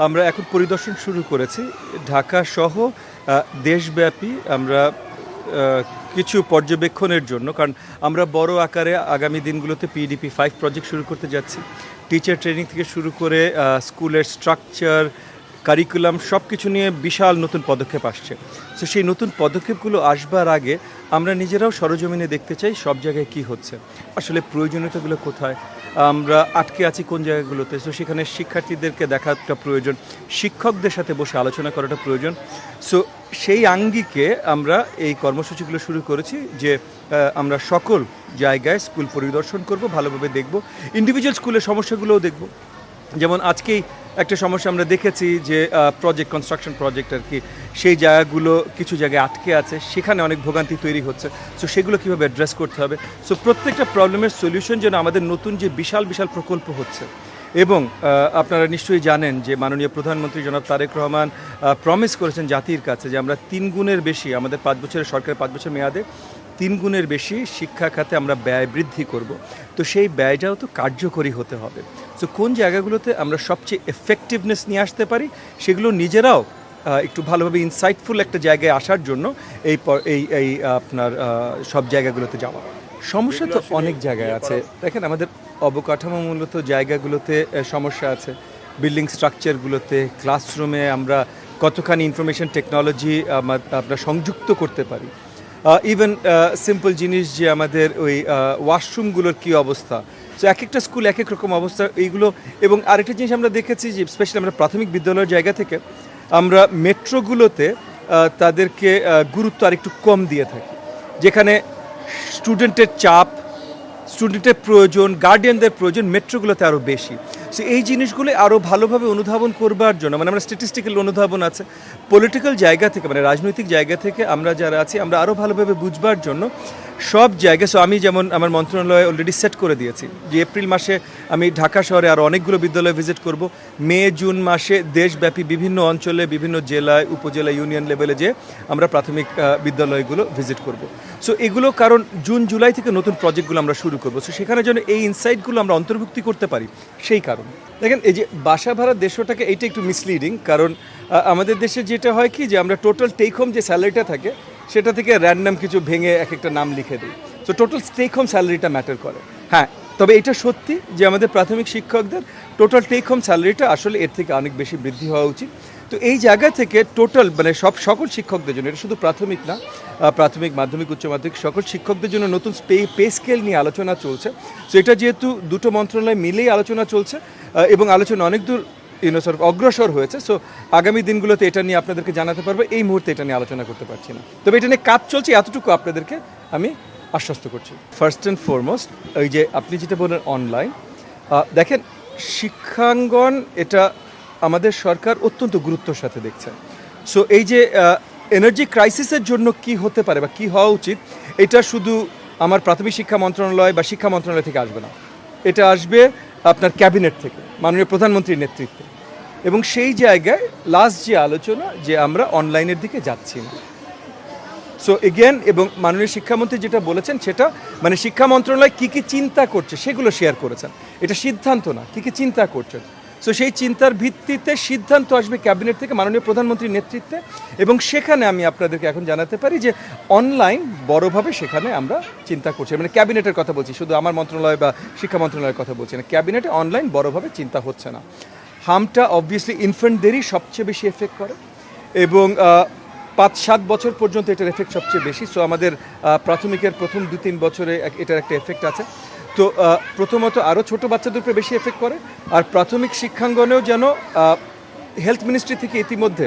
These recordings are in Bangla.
আমরা এখন পরিদর্শন শুরু করেছি ঢাকা সহ দেশব্যাপী আমরা কিছু পর্যবেক্ষণের জন্য, কারণ আমরা বড় আকারে আগামী দিনগুলোতে PDP 5 প্রজেক্ট শুরু করতে যাচ্ছি। টিচার ট্রেনিং থেকে শুরু করে স্কুলের স্ট্রাকচার, কারিকুলাম সব কিছু নিয়ে বিশাল নতুন পদক্ষেপ আসছে। তো সেই নতুন পদক্ষেপগুলো আসবার আগে আমরা নিজেরাও সরজমিনে দেখতে চাই সব জায়গায় কি হচ্ছে, আসলে প্রয়োজনীয়তাগুলো কোথায়, আমরা আটকে আছি কোন জায়গাগুলোতে। সো সেখানে শিক্ষার্থীদেরকে দেখাটা প্রয়োজন, শিক্ষকদের সাথে বসে আলোচনা করাটা প্রয়োজন। সো সেই আঙ্গিকে আমরা এই কর্মসূচিগুলো শুরু করেছি যে আমরা সকল জায়গায় স্কুল পরিদর্শন করব, ভালোভাবে দেখব, ইন্ডিভিজুয়াল স্কুলের সমস্যাগুলোও দেখব। যেমন আজকেই একটা সমস্যা আমরা দেখেছি যে কনস্ট্রাকশন প্রজেক্ট আর কি, সেই জায়গাগুলো কিছু জায়গায় আটকে আছে, সেখানে অনেক ভোগান্তি তৈরি হচ্ছে। সো সেগুলো কীভাবে অ্যাড্রেস করতে হবে। সো প্রত্যেকটা প্রবলেমের সলিউশন যেন আমাদের নতুন যে বিশাল বিশাল প্রকল্প হচ্ছে, এবং আপনারা নিশ্চয়ই জানেন যে মাননীয় প্রধানমন্ত্রী জনাব তারেক রহমান প্রমিস করেছেন জাতির কাছে যে আমরা 3 গুণের বেশি, আমাদের 5 বছরের সরকারের 5 বছর মেয়াদে 3 গুণের বেশি শিক্ষা খাতে আমরা ব্যয় বৃদ্ধি করব। তো সেই ব্যয়টাও তো কার্যকরী হতে হবে। সো কোন জায়গাগুলোতে আমরা সবচেয়ে এফেক্টিভনেস নিয়ে আসতে পারি, সেগুলো নিজেরাও একটু ভালোভাবে ইনসাইটফুল একটা জায়গায় আসার জন্য এই আপনার সব জায়গাগুলোতে যাওয়া। সমস্যা তো অনেক জায়গায় আছে। দেখেন, আমাদের অবকাঠামোমূলত জায়গাগুলোতে সমস্যা আছে, বিল্ডিং স্ট্রাকচারগুলোতে, ক্লাসরুমে আমরা কতখানি ইনফরমেশন টেকনোলজি আমরা সংযুক্ত করতে পারি। ইভেন সিম্পল জিনিস যে আমাদের ওই ওয়াশরুমগুলোর কী অবস্থা। সো এক একটা স্কুল এক এক রকম অবস্থা এইগুলো। এবং আরেকটা জিনিস আমরা দেখেছি যে স্পেশালি আমরা প্রাথমিক বিদ্যালয়ের জায়গা থেকে আমরা মেট্রোগুলোতে তাদেরকে গুরুত্ব আরেকটু কম দিয়ে থাকি, যেখানে স্টুডেন্টের চাপ, স্টুডেন্টের প্রয়োজন, গার্ডিয়ানদের প্রয়োজন মেট্রোগুলোতে আরও বেশি। সো এই জিনিসগুলো আরও ভালোভাবে অনুধাবন করবার জন্য, মানে আমরা স্ট্যাটিস্টিক্যাল অনুধাবন আছে, পলিটিক্যাল জায়গা থেকে, মানে রাজনৈতিক জায়গা থেকে আমরা যারা আছি আমরা আরও ভালোভাবে বুঝবার জন্য সব জায়গায়। সো আমি যেমন আমার মন্ত্রণালয়ে অলরেডি সেট করে দিয়েছি যে এপ্রিল মাসে আমি ঢাকা শহরে আরও অনেকগুলো বিদ্যালয় ভিজিট করব, মে জুন মাসে দেশব্যাপী বিভিন্ন অঞ্চলে, বিভিন্ন জেলায়, উপজেলা, ইউনিয়ন লেভেলে যে আমরা প্রাথমিক বিদ্যালয়গুলো ভিজিট করব। সো এগুলো কারণ জুন জুলাই থেকে নতুন প্রজেক্টগুলো আমরা শুরু করবো। সো সেখানে যেন এই ইনসাইটগুলো আমরা অন্তর্ভুক্তি করতে পারি, সেই কারণ। দেখেন, এই যে বাসা ভাড়া দেশটাকে, এইটা একটু মিসলিডিং, কারণ আমাদের দেশে যেটা হয় কি যে আমরা টোটাল টেক হোম যে স্যালারিটা থাকে সেটা থেকে র্যান্ডাম কিছু ভেঙে এক একটা নাম লিখে দিই। সো টোটাল টেক হোম স্যালারিটা ম্যাটার করে। হ্যাঁ, তবে এটা সত্যি যে আমাদের প্রাথমিক শিক্ষকদের টোটাল টেক হোম স্যালারিটা আসলে এর থেকে অনেক বেশি বৃদ্ধি হওয়া উচিত। তো এই জায়গা থেকে টোটাল মানে সকল শিক্ষকদের জন্য, এটা শুধু প্রাথমিক না, প্রাথমিক, মাধ্যমিক, উচ্চ মাধ্যমিক সকল শিক্ষকদের জন্য নতুন পে স্কেল নিয়ে আলোচনা চলছে। সো এটা যেহেতু দুটো মন্ত্রণালয় মিলেই আলোচনা চলছে এবং আলোচনা অনেক দূর অগ্রসর হয়েছে। সো আগামী দিনগুলোতে এটা নিয়ে আপনাদেরকে জানাতে পারবো। এই মুহূর্তে এটা নিয়ে আলোচনা করতে পারছি না, তবে এটা নিয়ে কাজ চলছে, এতটুকু আপনাদেরকে আমি আশ্বস্ত করছি। ফার্স্ট অ্যান্ড ফরমোস্ট ওই যে আপনি যেটা বললেন অনলাইন, দেখেন শিক্ষাঙ্গন এটা আমাদের সরকার অত্যন্ত গুরুত্বের সাথে দেখছে। সো এই যে এনার্জি ক্রাইসিসের জন্য কি হতে পারে বা কী হওয়া উচিত, এটা শুধু আমার প্রাথমিক শিক্ষা মন্ত্রণালয় বা শিক্ষা মন্ত্রণালয় থেকে আসবে না, এটা আসবে আপনার ক্যাবিনেট থেকে, মাননীয় প্রধানমন্ত্রীর নেতৃত্বে। এবং সেই জায়গায় লাস্ট যে আলোচনা যে আমরা অনলাইনের দিকে যাচ্ছি না। সো এগেন, এবং মাননীয় শিক্ষামন্ত্রী যেটা বলেছেন সেটা মানে শিক্ষা মন্ত্রণালয় কী কী চিন্তা করছে সেগুলো শেয়ার করেছেন, এটা সিদ্ধান্ত না, কী কী চিন্তা করছেন। সো সেই চিন্তার ভিত্তিতে সিদ্ধান্ত আসবে ক্যাবিনেট থেকে মাননীয় প্রধানমন্ত্রীর নেতৃত্বে। এবং সেখানে আমি আপনাদেরকে এখন জানাতে পারি যে অনলাইন বড়োভাবে সেখানে আমরা চিন্তা করছি, মানে ক্যাবিনেটের কথা বলছি, শুধু আমার মন্ত্রণালয় বা শিক্ষা মন্ত্রণালয়ের কথা বলছি না, ক্যাবিনেটে অনলাইন বড়োভাবে চিন্তা হচ্ছে না। হামটা অবভিয়াসলি ইনফ্যান্টদেরই সবচেয়ে বেশি এফেক্ট করে এবং 5-7 বছর পর্যন্ত এটার এফেক্ট সবচেয়ে বেশি। সো আমাদের প্রাথমিকের প্রথম 2-3 বছরে এটার একটা এফেক্ট আছে। তো প্রথমত আরও ছোটো বাচ্চাদের উপরে বেশি এফেক্ট করে। আর প্রাথমিক শিক্ষাঙ্গনেও যেন হেলথ মিনিস্ট্রি থেকে ইতিমধ্যে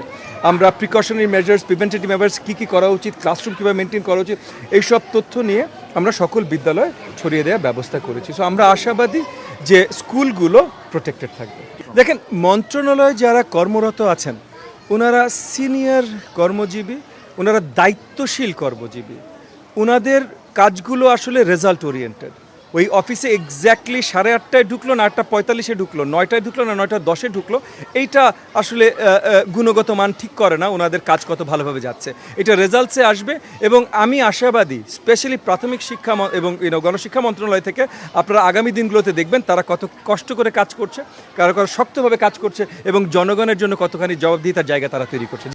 আমরা প্রিকশনারি মেজার্স, প্রিভেন্টেটিভ মেজার্স কী কী করা উচিত, ক্লাসরুম কীভাবে মেনটেন করা উচিত, এইসব তথ্য নিয়ে আমরা সকল বিদ্যালয়ে ছড়িয়ে দেওয়ার ব্যবস্থা করেছি। সো আমরা আশাবাদী যে স্কুলগুলো প্রোটেক্টেড থাকবে। দেখেন, মন্ত্রণালয়ে যারা কর্মরত আছেন ওনারা সিনিয়র কর্মজীবী, ওনারা দায়িত্বশীল কর্মজীবী, ওনাদের কাজগুলো আসলে রেজাল্ট ওরিয়েন্টেড। ওই অফিসে এক্স্যাক্টলি 8:30টায় ঢুকলো না 8:45-এ ঢুকলো, 9টায় ঢুকলো না 9:10-এ ঢুকলো, এইটা আসলে গুণগত মান ঠিক করে না ওনাদের কাজ কত ভালোভাবে যাচ্ছে। এটা রেজাল্টসে আসবে এবং আমি আশাবাদী স্পেশালি প্রাথমিক শিক্ষা এবং গণশিক্ষা মন্ত্রণালয় থেকে আপনারা আগামী দিনগুলোতে দেখবেন তারা কত কষ্ট করে কাজ করছে, কারো শক্তভাবে কাজ করছে এবং জনগণের জন্য কতখানি জবাবদিহিতার জায়গা তারা তৈরি করছে।